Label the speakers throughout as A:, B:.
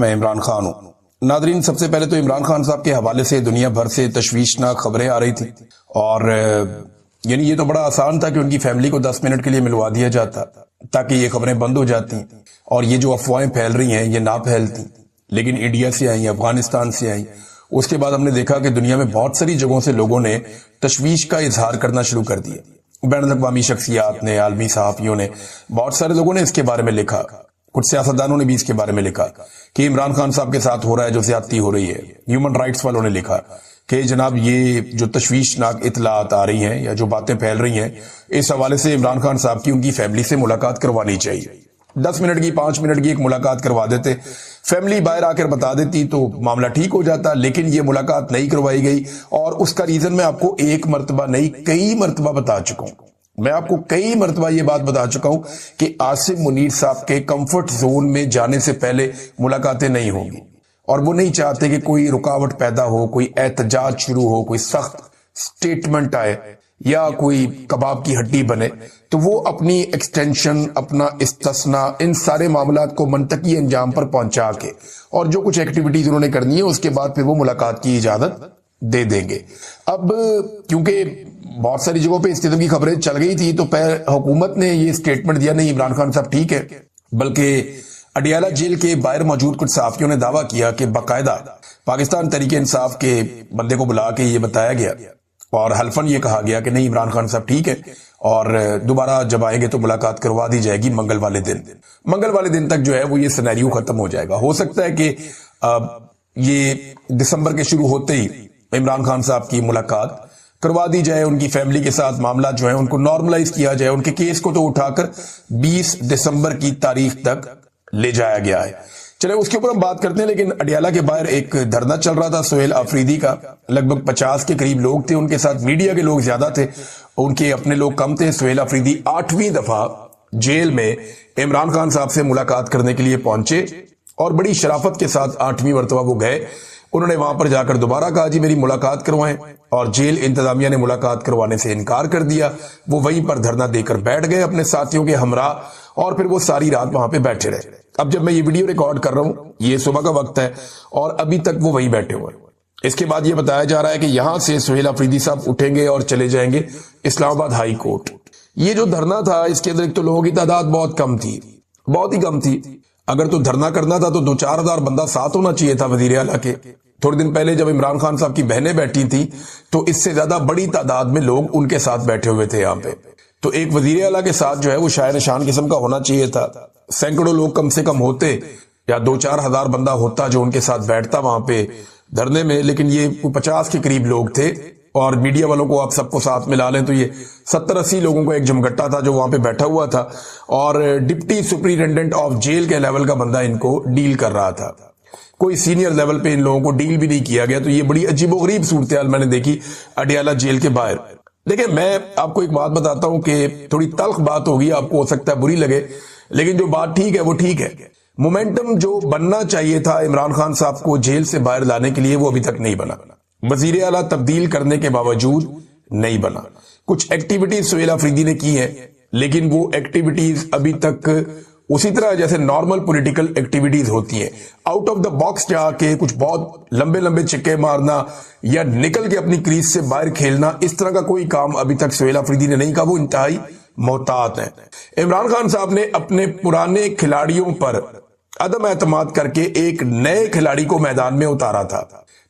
A: میں عمران خان ہوں۔ ناظرین، سب سے پہلے تو عمران خان صاحب کے حوالے سے دنیا بھر سے تشویشناک خبریں آ رہی تھی، اور یعنی یہ تو بڑا آسان تھا کہ ان کی فیملی کو 10 منٹ کے لیے ملوا دیا جاتا تاکہ یہ خبریں بند ہو جاتی اور یہ جو افواہیں پھیل رہی ہیں یہ نہ پھیلتی، لیکن انڈیا سے آئیں، افغانستان سے آئیں۔ اس کے بعد ہم نے دیکھا کہ دنیا میں بہت ساری جگہوں سے لوگوں نے تشویش کا اظہار کرنا شروع کر دیا۔ بین الاقوامی شخصیات نے، عالمی صحافیوں نے، بہت سارے لوگوں نے اس کے بارے میں لکھا، کچھ سیاستدانوں نے بھی اس کے بارے میں لکھا کہ عمران خان صاحب کے ساتھ ہو رہا ہے جو زیادتی ہو رہی ہے۔ ہیومن رائٹس والوں نے لکھا کہ جناب یہ جو تشویشناک اطلاعات آ رہی ہیں یا جو باتیں پھیل رہی ہیں، اس حوالے سے عمران خان صاحب کی ان کی فیملی سے ملاقات کروانی چاہیے۔ 10 منٹ کی، 5 منٹ کی ایک ملاقات کروا دیتے، فیملی باہر آ کر بتا دیتی تو معاملہ ٹھیک ہو جاتا، لیکن یہ ملاقات نہیں کروائی گئی، اور اس کا ریزن میں آپ کو ایک مرتبہ نہیں کئی مرتبہ بتا چکا ہوں۔ میں آپ کو کئی مرتبہ یہ بات بتا چکا ہوں کہ عاصم منیر صاحب کے کمفرٹ زون میں جانے سے پہلے ملاقاتیں نہیں ہوں گی، اور وہ نہیں چاہتے کہ کوئی رکاوٹ پیدا ہو، کوئی احتجاج شروع ہو، کوئی سخت سٹیٹمنٹ آئے یا کوئی کباب کی ہڈی بنے، تو وہ اپنی ایکسٹینشن، اپنا استثناء، ان سارے معاملات کو منطقی انجام پر پہنچا کے اور جو کچھ ایکٹیویٹیز انہوں نے کرنی ہے اس کے بعد پھر وہ ملاقات کی اجازت دے دیں گے۔ اب کیونکہ بہت ساری جگہوں پہ اس قسم کی خبریں چل گئی تھی تو حکومت نے یہ سٹیٹمنٹ دیا نہیں عمران خان صاحب ٹھیک ہے، بلکہ اڈیالہ جیل کے باہر موجود کچھ صحافیوں نے دعویٰ کیا کہ باقاعدہ پاکستان تحریک انصاف کے بندے کو بلا کے یہ بتایا گیا اور حلفاً یہ کہا گیا کہ نہیں عمران خان صاحب ٹھیک ہے، اور دوبارہ جب آئیں گے تو ملاقات کروا دی جائے گی منگل والے دن تک جو ہے وہ یہ سینیریو ختم ہو جائے گا۔ ہو سکتا ہے کہ یہ دسمبر کے شروع ہوتے ہی عمران خان صاحب کی ملاقات کروا دی جائے، ان کی فیملی کے ساتھ معاملات جو ہیں ان کو نارملائز کیا جائے، ان کے کیس کو تو اٹھا کر 20 دسمبر کی تاریخ تک لے جایا گیا ہے۔ چلے اس کے اوپر ہم بات کرتے ہیں، لیکن اڈیالہ کے باہر ایک دھرنا چل رہا تھا سہیل آفریدی کا، لگ بھگ 50 کے قریب لوگ تھے، ان کے ساتھ میڈیا کے لوگ زیادہ تھے، ان کے اپنے لوگ کم تھے۔ سہیل آفریدی 8ویں دفعہ جیل میں عمران خان صاحب سے ملاقات کرنے کے لیے پہنچے، اور بڑی شرافت کے ساتھ 8ویں مرتبہ وہ گئے۔ انہوں نے وہاں پر جا کر دوبارہ کہا جی میری ملاقات کروائیں، اور جیل انتظامیہ نے ملاقات کروانے سے انکار کر دیا۔ وہ وہیں پر دھرنا دے کر بیٹھ گئے اپنے ساتھیوں کے ہمراہ، اور پھر وہ ساری رات وہاں پہ بیٹھے رہے۔ اب جب میں یہ ویڈیو ریکارڈ کر رہا ہوں یہ صبح کا وقت ہے، اور ابھی تک وہ وہیں بیٹھے ہوئے ہیں۔ اس کے بعد یہ بتایا جا رہا ہے کہ یہاں سے سہیل آفریدی صاحب اٹھیں گے اور چلے جائیں گے اسلام آباد ہائی کورٹ۔ یہ جو دھرنا تھا اس کے اندر ایک تو لوگوں کی تعداد بہت کم تھی، بہت ہی کم تھی۔ اگر تو دھرنا کرنا تھا تو 2-4 ہزار بندہ ساتھ ہونا چاہیے تھا وزیر اعلیٰ کے۔ تھوڑے دن پہلے جب عمران خان صاحب کی بہنیں بیٹھی تھیں تو اس سے زیادہ بڑی تعداد میں لوگ ان کے ساتھ بیٹھے ہوئے تھے یہاں پہ، تو ایک وزیر اعلیٰ کے ساتھ جو ہے وہ شاعر نشان قسم کا ہونا چاہیے تھا۔ سینکڑوں لوگ کم سے کم ہوتے، یا 2-4 ہزار بندہ ہوتا جو ان کے ساتھ بیٹھتا وہاں پہ دھرنے میں، لیکن یہ 50 کے قریب لوگ تھے، اور میڈیا والوں کو آپ سب کو ساتھ ملا لیں تو یہ 70-80 لوگوں کا ایک جمگٹا تھا جو وہاں پہ بیٹھا ہوا تھا، اور ڈپٹی سپرنٹینڈنٹ آف جیل کے لیول کا بندہ ان کو ڈیل کر رہا تھا۔ کوئی سینئر لیول پہ ان لوگوں کو ڈیل بھی نہیں کیا گیا، تو یہ بڑی عجیب و غریب صورتحال میں نے دیکھی اڈیالہ جیل کے باہر۔ دیکھیں میں آپ کو ایک بات بتاتا ہوں کہ تھوڑی تلخ بات ہوگی، آپ کو ہو سکتا ہے بری لگے، لیکن جو بات ٹھیک ہے وہ ٹھیک ہے۔ مومنٹم جو بننا چاہیے تھا عمران خان صاحب کو جیل سے باہر لانے کے لیے وہ ابھی تک نہیں بنا۔ وزیر اعلیٰ تبدیل کرنے کے باوجود نہیں بنا۔ کچھ ایکٹیویٹیز سہیل آفریدی نے کی ہیں، لیکن وہ ایکٹیویٹیز ابھی تک اسی طرح جیسے نارمل پولیٹیکل ایکٹیویٹیز ہوتی ہیں، آؤٹ آف دا باکس جا کے کچھ بہت لمبے لمبے چکے مارنا یا نکل کے اپنی کریز سے باہر کھیلنا، اس طرح کا کوئی کام ابھی تک سہیل آفریدی نے نہیں کہا۔ وہ انتہائی محتاط ہیں۔ عمران خان صاحب نے اپنے پرانے کھلاڑیوں پر عدم اعتماد کر کے ایک نئے کھلاڑی کو میدان میں اتارا تھا،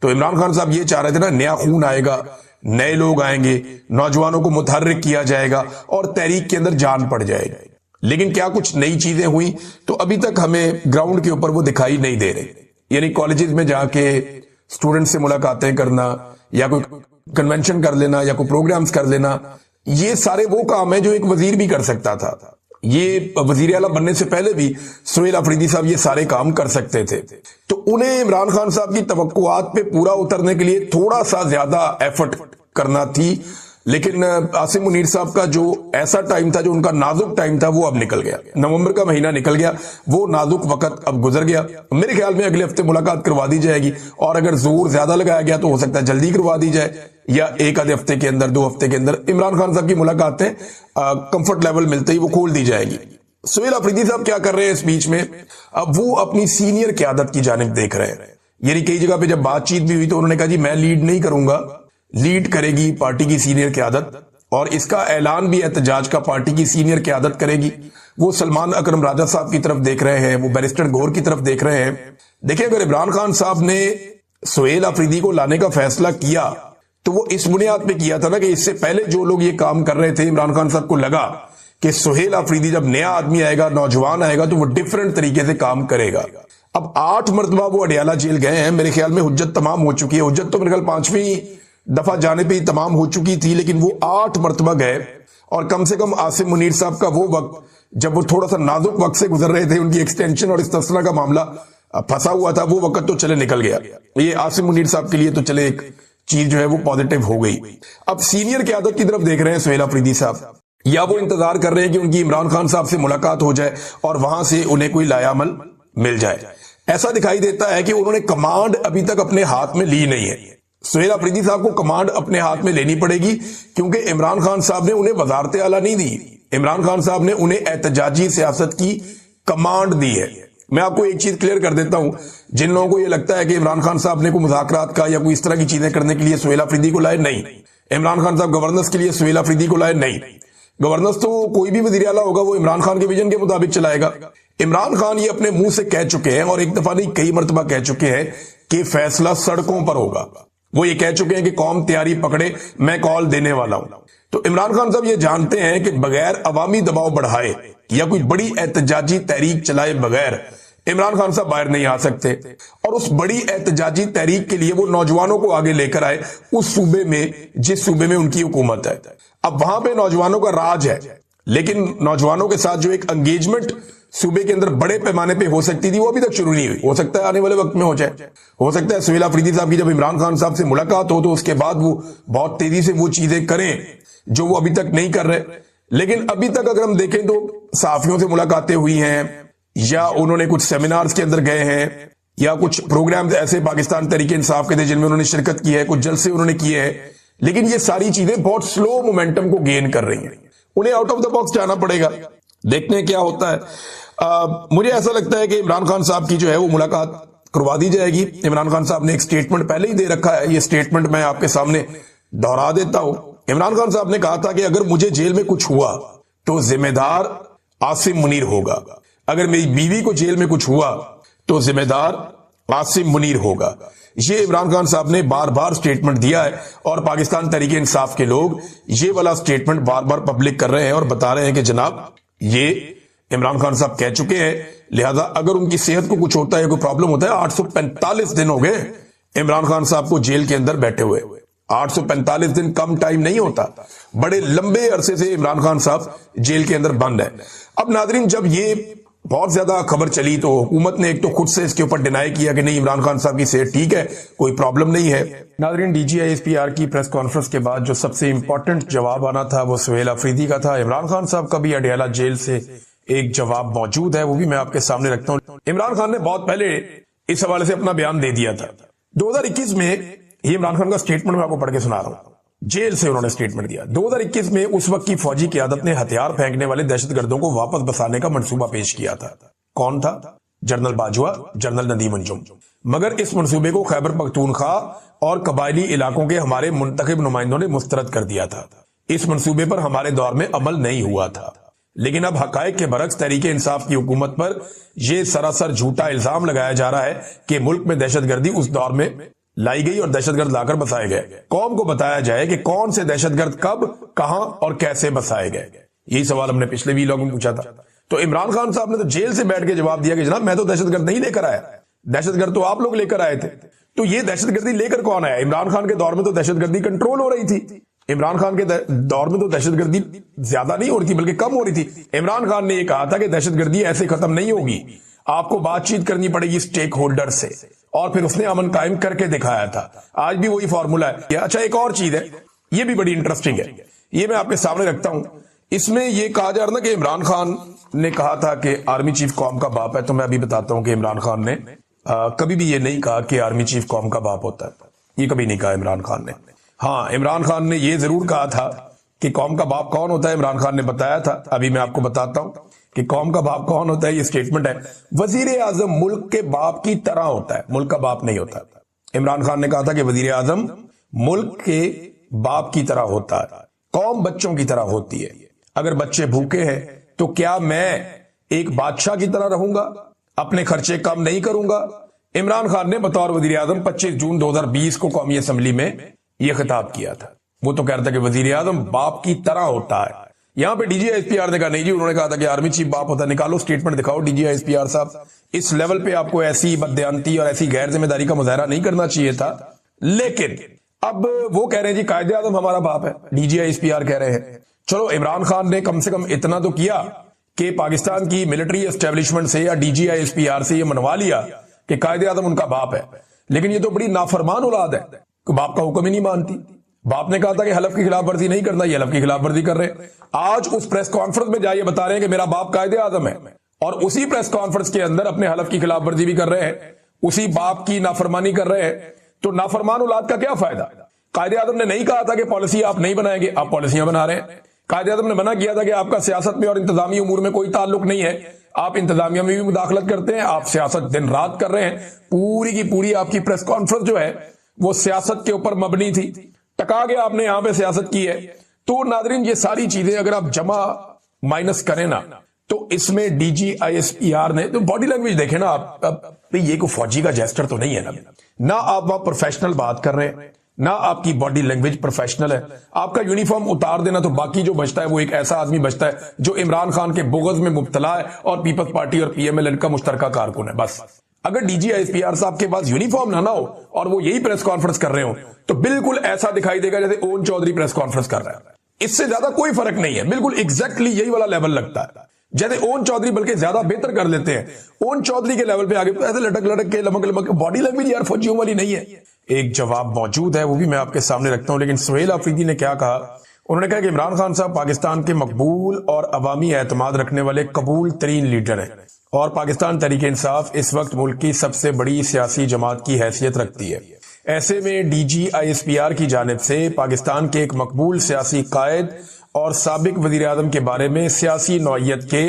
A: تو عمران خان صاحب یہ چاہ رہے تھے نا نیا خون آئے گا، نئے لوگ آئیں گے، نوجوانوں کو متحرک کیا جائے گا اور تحریک کے اندر جان پڑ جائے گی۔ لیکن کیا کچھ نئی چیزیں ہوئی تو ابھی تک ہمیں گراؤنڈ کے اوپر وہ دکھائی نہیں دے رہے۔ یعنی کالجز میں جا کے اسٹوڈنٹ سے ملاقاتیں کرنا، یا کوئی کنونشن کر لینا، یا کوئی پروگرامز کر لینا، یہ سارے وہ کام ہیں جو ایک وزیر بھی کر سکتا تھا۔ یہ وزیر اعلیٰ بننے سے پہلے بھی سہیل آفریدی صاحب یہ سارے کام کر سکتے تھے، تو انہیں عمران خان صاحب کی توقعات پہ پورا اترنے کے لیے تھوڑا سا زیادہ ایفرٹ کرنا تھی۔ لیکن عاصم منیر صاحب کا جو ایسا ٹائم تھا، جو ان کا نازک ٹائم تھا، وہ اب نکل گیا۔ نومبر کا مہینہ نکل گیا، وہ نازک وقت اب گزر گیا۔ میرے خیال میں اگلے ہفتے ملاقات کروا دی جائے گی، اور اگر زور زیادہ لگایا گیا تو ہو سکتا ہے جلدی کروا دی جائے، یا ایک آدھے ہفتے کے اندر، 2 ہفتے کے اندر عمران خان صاحب کی ملاقاتیں کمفرٹ لیول ملتے ہی وہ کھول دی جائے گی۔ سہیل آفریدی صاحب کیا کر رہے ہیں اس بیچ میں؟ اب وہ اپنی سینئر قیادت کی جانب دیکھ رہے ہیں. یعنی کئی جگہ پہ جب بات چیت بھی ہوئی تو انہوں نے کہا جی میں لیڈ نہیں کروں گا، لیڈ کرے گی پارٹی کی سینئر قیادت، اور اس کا اعلان بھی احتجاج کا پارٹی کی سینئر قیادت کرے گی. وہ سلمان اکرم راجہ صاحب کی طرف دیکھ رہے ہیں، وہ بیرسٹر گور کی طرف دیکھ رہے ہیں. دیکھیں اگر عمران خان صاحب نے سہیل آفریدی کو لانے کا فیصلہ کیا تو وہ اس بنیاد پہ کیا تھا نا کہ اس سے پہلے جو لوگ یہ کام کر رہے تھے، عمران خان صاحب کو لگا کہ سہیل آفریدی جب نیا آدمی آئے گا، نوجوان آئے گا، تو وہ ڈیفرنٹ طریقے سے کام کرے گا. اب 8 مرتبہ وہ اڈیالہ جیل گئے ہیں، میرے خیال میں حجت تمام ہو چکی ہے. حجت تو میرے خیال 5ویں دفعہ جانے پہ ہی تمام ہو چکی تھی، لیکن وہ 8 مرتبہ گئے. اور کم سے کم عاصم منیر صاحب کا وہ وقت جب وہ تھوڑا سا نازک وقت سے گزر رہے تھے، ان کی ایکسٹینشن اور استصلاح کا معاملہ پھنسا ہوا تھا، وہ وقت تو چلے نکل گیا. یہ عاصم منیر صاحب کے لیے تو چلے ایک چیز جو ہے وہ پازیٹیو ہو گئی. اب سینئر قیادت کی طرف دیکھ رہے ہیں سہیل آفریدی صاحب، یا وہ انتظار کر رہے ہیں کہ ان کی عمران خان صاحب سے ملاقات ہو جائے اور وہاں سے انہیں کوئی لایا عمل مل جائے. ایسا دکھائی دیتا ہے کہ انہوں نے کمانڈ ابھی تک اپنے ہاتھ میں لی نہیں ہے. سہیل آفریدی صاحب کو کمانڈ اپنے ہاتھ میں لینی پڑے گی، کیونکہ عمران خان صاحب نے انہیں وزارت اعلیٰ نہیں دی. عمران خان صاحب نے انہیں احتجاجی سیاست کی کمانڈ دی ہے. میں آپ کو ایک چیز کلیئر کر دیتا ہوں، جن لوگوں کو یہ لگتا ہے کہ عمران خان صاحب نے کوئی مذاکرات کا یا کوئی اس طرح کی چیزیں کرنے کے لیے سہیل آفریدی کو لائے، نہیں. عمران خان صاحب گورننس کے لیے سہیل آفریدی کو لائے، نہیں. گورننس تو کوئی بھی وزیر اعلیٰ ہوگا وہ عمران خان کے ویژن کے مطابق چلائے گا. عمران خان یہ اپنے منہ سے کہہ چکے ہیں، اور ایک دفعہ نہیں کئی مرتبہ کہہ چکے ہیں کہ فیصلہ سڑکوں پر ہوگا. وہ یہ کہہ چکے ہیں کہ قوم تیاری پکڑے، میں کال دینے والا ہوں. تو عمران خان صاحب یہ جانتے ہیں کہ بغیر عوامی دباؤ بڑھائے یا کوئی بڑی احتجاجی تحریک چلائے بغیر عمران خان صاحب باہر نہیں آ سکتے. اور اس بڑی احتجاجی تحریک کے لیے وہ نوجوانوں کو آگے لے کر آئے اس صوبے میں جس صوبے میں ان کی حکومت ہے. اب وہاں پہ نوجوانوں کا راج ہے، لیکن نوجوانوں کے ساتھ جو ایک انگیجمنٹ صوبے کے اندر بڑے پیمانے پہ ہو سکتی تھی وہ ابھی تک شروع نہیں ہوئی. ہو سکتا ہے آنے والے وقت میں ہو جائے. ہو سکتا ہے سہیل آفریدی صاحب کی جب عمران خان صاحب سے ملاقات ہو تو اس کے بعد وہ بہت تیزی سے وہ چیزیں کریں جو وہ ابھی تک نہیں کر رہے. لیکن ابھی تک اگر ہم دیکھیں تو صحافیوں سے ملاقاتیں ہوئی ہیں، یا انہوں نے کچھ سیمینارز کے اندر گئے ہیں، یا کچھ پروگرامز ایسے پاکستان تحریک انصاف کے تھے جن میں انہوں نے شرکت کی ہے، کچھ جلسے انہوں نے کیے ہیں. لیکن یہ ساری چیزیں بہت سلو مومنٹم کو گین کر رہی ہیں. انہیں آؤٹ آف دا باکس جانا پڑے گا، دیکھتے ہیں کیا ہوتا ہے. مجھے ایسا لگتا ہے کہ عمران خان صاحب کی جو ہے وہ ملاقات کروا دی جائے گی. عمران خان صاحب نے ایک سٹیٹمنٹ پہلے ہی دے رکھا ہے، یہ سٹیٹمنٹ میں آپ کے سامنے دہرا دیتا ہوں. عمران خان صاحب نے کہا تھا کہ اگر مجھے جیل میں کچھ ہوا تو ذمہ دار عاصم منیر ہوگا، اگر میری بیوی کو جیل میں کچھ ہوا تو ذمہ دار عاصم منیر ہوگا. یہ عمران خان صاحب نے بار بار سٹیٹمنٹ دیا ہے، اور پاکستان تحریک انصاف کے لوگ یہ والا سٹیٹمنٹ بار بار پبلک کر رہے ہیں اور بتا رہے ہیں کہ جناب یہ عمران خان صاحب کہہ چکے ہیں، لہذا اگر ان کی صحت کو کچھ ہوتا ہے، کوئی پرابلم ہوتا ہے. 845 دن ہو گئے عمران خان صاحب کو جیل کے اندر بیٹھے ہوئے. 845 دن کم ٹائم نہیں ہوتا، بڑے لمبے عرصے سے عمران خان صاحب جیل کے اندر بند ہے. اب ناظرین جب یہ بہت زیادہ خبر چلی تو حکومت نے ایک تو خود سے اس کے اوپر ڈینائی کیا کہ نہیں عمران خان صاحب کی صحت ٹھیک ہے، کوئی پرابلم نہیں ہے. ناظرین D G I S P R کی پریس کانفرنس کے بعد جو سب سے امپورٹنٹ جواب آنا تھا وہ سہیل آفریدی کا تھا. عمران خان صاحب کا بھی اڈیالہ جیل سے ایک جواب موجود ہے، وہ بھی میں آپ کے سامنے رکھتا ہوں. عمران خان نے بہت پہلے اس حوالے سے اپنا بیان دے دیا تھا. 2021 میں یہ عمران خان کا سٹیٹمنٹ میں آپ کو پڑھ کے سنا رہا ہوں، جیل سے انہوں نے سٹیٹمنٹ دیا. 2021 میں اس وقت کی فوجی قیادت نے ہتھیار پھینکنے والے دہشت گردوں کو واپس بسانے کا منصوبہ پیش کیا تھا. کون تھا؟ جنرل باجوہ، جنرل ندیم انجم. مگر اس منصوبے کو خیبر پختونخوا اور قبائلی علاقوں کے ہمارے منتخب نمائندوں نے مسترد کر دیا تھا. اس منصوبے پر ہمارے دور میں عمل نہیں ہوا تھا. لیکن اب حقائق کے برعکس تحریک انصاف کی حکومت پر یہ سراسر جھوٹا الزام لگایا جا رہا ہے کہ ملک میں دہشت گردی اس دور میں لائی گئی اور دہشت گرد لا کر بسائے گئے. قوم کو بتایا جائے کہ کون سے دہشت گرد کب، کہاں اور کیسے بسائے گئے. یہی سوال ہم نے پچھلے ویلاگ میں پوچھا تھا. تو عمران خان صاحب نے تو جیل سے بیٹھ کے جواب دیا کہ جناب میں تو دہشت گرد نہیں لے کر آیا، دہشت گرد تو آپ لوگ لے کر آئے تھے. تو یہ دہشت گردی لے کر کون آیا؟ عمران خان کے دور میں تو دہشت گردی کنٹرول ہو رہی تھی. عمران خان کے دور میں تو دہشت گردی زیادہ نہیں ہو رہی تھی بلکہ کم ہو رہی تھی. عمران خان نے یہ کہا تھا کہ دہشت گردی ایسے ختم نہیں ہوگی، آپ کو بات چیت کرنی پڑے گی سٹیک ہولڈر سے، اور پھر اس نے امن قائم کر کے دکھایا تھا. آج بھی وہی فارمولا ہے. اچھا ایک اور چیز ہے، یہ بھی بڑی انٹرسٹنگ ہے، یہ میں آپ کے سامنے رکھتا ہوں. اس میں یہ کہا جا رہا تھا کہ عمران خان نے کہا تھا کہ آرمی چیف قوم کا باپ ہے. تو میں ابھی بتاتا ہوں کہ عمران خان نے کبھی بھی یہ نہیں کہا کہ آرمی چیف قوم کا باپ ہوتا ہے. یہ کبھی نہیں کہا عمران خان نے. ہاں عمران خان نے یہ ضرور کہا تھا کہ قوم کا باپ کون ہوتا ہے. عمران خان نے بتایا تھا، ابھی میں آپ کو بتاتا ہوں. کہ قوم کا باپ کون ہوتا ہے، یہ اسٹیٹمنٹ ہے. وزیر اعظم ملک کے باپ کی طرح ہوتا ہے، ملک کا باپ نہیں ہوتا. عمران خان نے کہا تھا کہ وزیر اعظم ملک کے باپ کی طرح ہوتا ہے، قوم بچوں کی طرح ہوتی ہے. اگر بچے بھوکے ہیں تو کیا میں ایک بادشاہ کی طرح رہوں گا، اپنے خرچے کم نہیں کروں گا؟ عمران خان نے بطور وزیر اعظم 25 جون 2020 کو قومی اسمبلی میں یہ خطاب کیا تھا. وہ تو کہہ رہا تھا کہ وزیر اعظم باپ کی طرح ہوتا ہے. یہاں پہ D G I S P R نے کہا نہیں جی، انہوں نے کہا تھا کہ آرمی چیف باپ ہوتا ہے. نکالو اسٹیٹمنٹ دکھاؤ D G I S P R صاحب. اس لیول پہ آپ کو ایسی بددیانتی اور ایسی غیر ذمہ داری کا مظاہرہ نہیں کرنا چاہیے تھا. لیکن اب وہ کہہ رہے ہیں جی قائد اعظم ہمارا باپ ہے، D G I S P R کہہ رہے ہیں. چلو عمران خان نے کم سے کم اتنا تو کیا کہ پاکستان کی ملٹری اسٹیبلشمنٹ سے یا D G I S P R سے یہ منوا لیا کہ قائد اعظم ان کا باپ ہے. لیکن یہ تو بڑی نافرمان اولاد ہے کہ باپ کا حکم ہی نہیں مانتی. باپ نے کہا تھا کہ حلف کی خلاف ورزی نہیں کرنا، یہ حلف کی خلاف ورزی کر رہے ہیں. آج اس پریس کانفرنس میں جائیے بتا رہے ہیں کہ میرا باپ قائد اعظم ہے، اور اسی پریس کانفرنس کے اندر اپنے حلف کی خلاف ورزی بھی کر رہے ہیں، اسی باپ کی نافرمانی کر رہے ہیں. تو نافرمان اولاد کا کیا فائدہ؟ قائد اعظم نے نہیں کہا تھا کہ پالیسی آپ نہیں بنائیں گے، آپ پالیسیاں بنا رہے ہیں. قائد اعظم نے منع کیا تھا کہ آپ کا سیاست میں اور انتظامی امور میں کوئی تعلق نہیں ہے، آپ انتظامیہ میں بھی مداخلت کرتے ہیں، آپ سیاست دن رات کر رہے ہیں. پوری کی پوری آپ کی پریس کانفرنس جو ہے وہ سیاست کے اوپر مبنی تھی. ٹکا کے آپ نے یہاں پہ سیاست کی ہے. تو ناظرین یہ ساری چیزیں اگر آپ جمع مائنس کریں نا تو اس میں D G I S P R نے تو باڈی لینگویج دیکھیں نا آپ، یہ کوئی فوجی کا جیسٹر تو نہیں ہے نا آپ وہاں پروفیشنل بات کر رہے ہیں، نہ آپ کی باڈی لینگویج پروفیشنل ہے. آپ کا یونیفارم اتار دینا تو باقی جو بچتا ہے وہ ایک ایسا آدمی بچتا ہے جو عمران خان کے بغض میں مبتلا ہے اور پیپلز پارٹی اور پی ایم ایل این کا مشترکہ کارکن ہے. بس اگر D G I S P R صاحب کے پاس یونیفارم نہ ہو اور وہ یہی پریس کانفرنس کر رہے ہو تو بالکل ایسا دکھائی دے گا جیسے اون چودھری پریس کانفرنس کر رہا ہے. اس سے زیادہ کوئی فرق نہیں ہے، بالکل ایگزیکٹلی یہی والا لیول لگتا ہے. جیسے اون چودھری بلکہ زیادہ بہتر کر لیتے ہیں، اون چودھری کے لیول پہ آگے ایسے لٹک لٹک کے لمک لمک. باڈی لینگویج یار فوجیوں والی نہیں ہے. ایک جواب موجود ہے، وہ بھی میں آپ کے سامنے رکھتا ہوں. لیکن سہیل آفریدی نے کیا کہا؟ انہوں نے کہا کہ عمران خان صاحب پاکستان کے مقبول اور عوامی اعتماد رکھنے والے قبول ترین لیڈر ہیں، اور پاکستان تحریک انصاف اس وقت ملک کی سب سے بڑی سیاسی جماعت کی حیثیت رکھتی ہے. ایسے میں D G I S P R کی جانب سے پاکستان کے ایک مقبول سیاسی قائد اور سابق وزیر اعظم کے بارے میں سیاسی نوعیت کے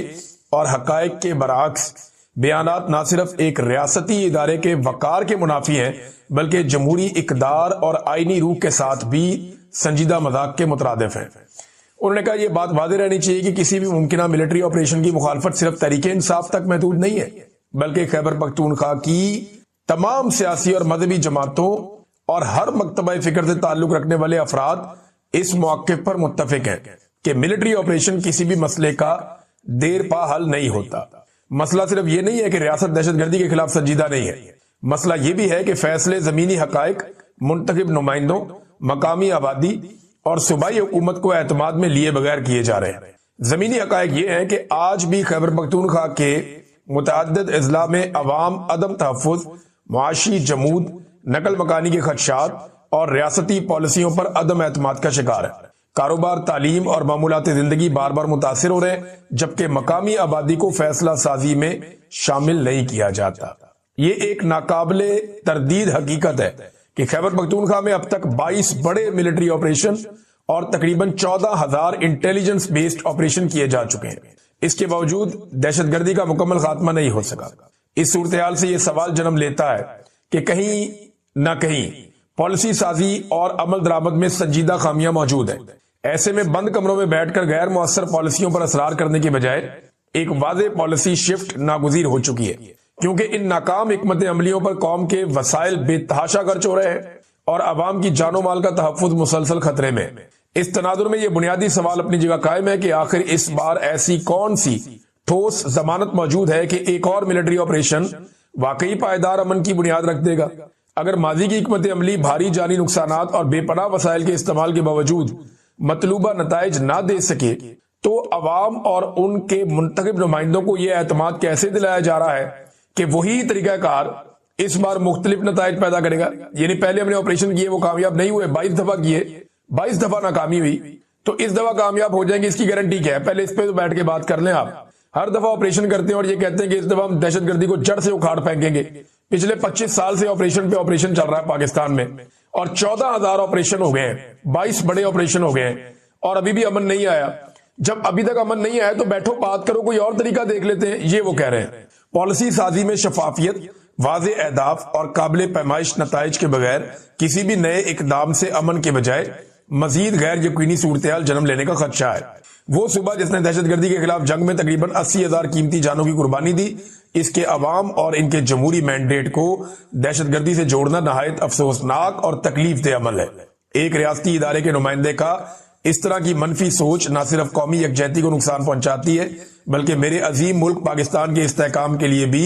A: اور حقائق کے برعکس بیانات نہ صرف ایک ریاستی ادارے کے وقار کے منافی ہیں بلکہ جمہوری اقدار اور آئینی روح کے ساتھ بھی سنجیدہ مذاق کے مترادف ہیں. انہوں نے کہا یہ بات واضح رہنی چاہیے کہ کسی بھی ممکنہ ملٹری آپریشن کی مخالفت صرف تحریک انصاف تک محدود نہیں ہے بلکہ خیبر پختونخوا کی تمام سیاسی اور مذہبی جماعتوں اور ہر مکتبہ فکر سے تعلق رکھنے والے افراد اس موقف پر متفق ہیں کہ ملٹری آپریشن کسی بھی مسئلے کا دیر پا حل نہیں ہوتا. مسئلہ صرف یہ نہیں ہے کہ ریاست دہشت گردی کے خلاف سنجیدہ نہیں ہے، مسئلہ یہ بھی ہے کہ فیصلے زمینی حقائق، منتخب نمائندوں، مقامی آبادی اور صوبائی حکومت کو اعتماد میں لیے بغیر کیے جا رہے ہیں. زمینی حقائق یہ ہیں کہ آج بھی خیبر پختونخوا کے متعدد اضلاع میں عوام عدم تحفظ، معاشی جمود، نقل مکانی کے خدشات اور ریاستی پالیسیوں پر عدم اعتماد کا شکار ہے. کاروبار، تعلیم اور معمولات زندگی بار بار متاثر ہو رہے ہیں جبکہ مقامی آبادی کو فیصلہ سازی میں شامل نہیں کیا جاتا. یہ ایک ناقابل تردید حقیقت ہے کہ خیبر پختونخوا میں اب تک 22 بڑے ملٹری آپریشن اور تقریباً 14,000 انٹیلیجنس بیسڈ آپریشن کیے جا چکے ہیں. اس کے باوجود دہشت گردی کا مکمل خاتمہ نہیں ہو سکا. اس صورتحال سے یہ سوال جنم لیتا ہے کہ کہیں نہ کہیں پالیسی سازی اور عمل درآمد میں سنجیدہ خامیاں موجود ہیں. ایسے میں بند کمروں میں بیٹھ کر غیر مؤثر پالیسیوں پر اصرار کرنے کے بجائے ایک واضح پالیسی شفٹ ناگزیر ہو چکی ہے، کیونکہ ان ناکام حکمت عملیوں پر قوم کے وسائل بے تحاشا خرچ ہو رہے ہیں اور عوام کی جان و مال کا تحفظ مسلسل خطرے میں. اس تناظر میں یہ بنیادی سوال اپنی جگہ قائم ہے کہ آخر اس بار ایسی کون سی ٹھوس ضمانت موجود ہے کہ ایک اور ملٹری آپریشن واقعی پائیدار امن کی بنیاد رکھ دے گا؟ اگر ماضی کی حکمت عملی بھاری جانی نقصانات اور بے پناہ وسائل کے استعمال کے باوجود مطلوبہ نتائج نہ دے سکے تو عوام اور ان کے منتخب نمائندوں کو یہ اعتماد کیسے دلایا جا رہا ہے کہ وہی طریقہ کار اس بار مختلف نتائج پیدا کرے گا؟ یعنی پہلے ہم نے آپریشن کیے وہ کامیاب نہیں ہوئے، 22 دفعہ کیے، 22 دفعہ ناکامی ہوئی، تو اس دفعہ کامیاب ہو جائیں گے، اس کی گارنٹی کیا ہے؟ پہلے اس پہ بیٹھ کے بات کر لیں. آپ ہر دفعہ آپریشن کرتے ہیں اور یہ کہتے ہیں کہ اس دفعہ ہم دہشت گردی کو جڑ سے اکھاڑ پھینکیں گے. پچھلے 25 سال سے آپریشن پہ آپریشن چل رہا ہے پاکستان میں اور 14,000 آپریشن ہو گئے ہیں، 22 بڑے آپریشن ہو گئے ہیں اور ابھی بھی امن نہیں آیا. جب ابھی تک امن نہیں آیا تو بیٹھو بات کرو، کوئی اور طریقہ دیکھ لیتے ہیں، یہ وہ کہہ رہے ہیں۔ پالیسی سازی میں شفافیت، واضح اہداف اور قابل پیمائش نتائج کے بغیر کسی بھی نئے اقدام سے امن کے بجائے مزید غیر یقینی صورتحال جنم لینے کا خدشہ ہے۔ وہ صوبہ جس نے دہشت گردی کے خلاف جنگ میں تقریباً 80,000 قیمتی جانوں کی قربانی دی، اس کے عوام اور ان کے جمہوری مینڈیٹ کو دہشت گردی سے جوڑنا نہایت افسوسناک اور تکلیف دہ عمل ہے۔ ایک ریاستی ادارے کے نمائندے کا اس طرح کی منفی سوچ نہ صرف قومی یکجہتی کو نقصان پہنچاتی ہے بلکہ میرے عظیم ملک پاکستان کے استحکام کے لیے بھی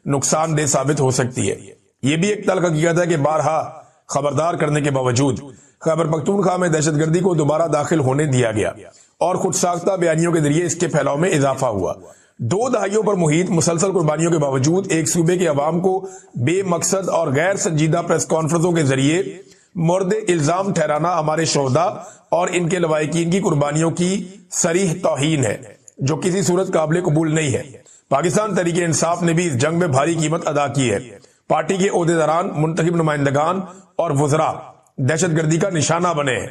A: نقصان دہ ثابت ہو سکتی ہے۔ یہ بھی ایک تلخ حقیقت ہے کہ بارہا خبردار کرنے کے باوجود خیبر پختونخوا میں دہشت گردی کو دوبارہ داخل ہونے دیا گیا اور خود ساختہ بیانیوں کے ذریعے اس کے پھیلاؤ میں اضافہ ہوا۔ 2 دہائیوں پر محیط مسلسل قربانیوں کے باوجود ایک صوبے کے عوام کو بے مقصد اور غیر سنجیدہ پریس کانفرنسوں کے ذریعے مورد الزام ٹھہرانا ہمارے شہداء اور ان کے لواحقین کی قربانیوں کی صریح توہین ہے، جو کسی صورت قابل قبول نہیں ہے۔ پاکستان تحریک انصاف نے بھی اس جنگ میں بھاری قیمت ادا کی ہے۔ پارٹی کے عہدیداران، منتخب نمائندگان اور وزراء دہشت گردی کا نشانہ بنے ہیں۔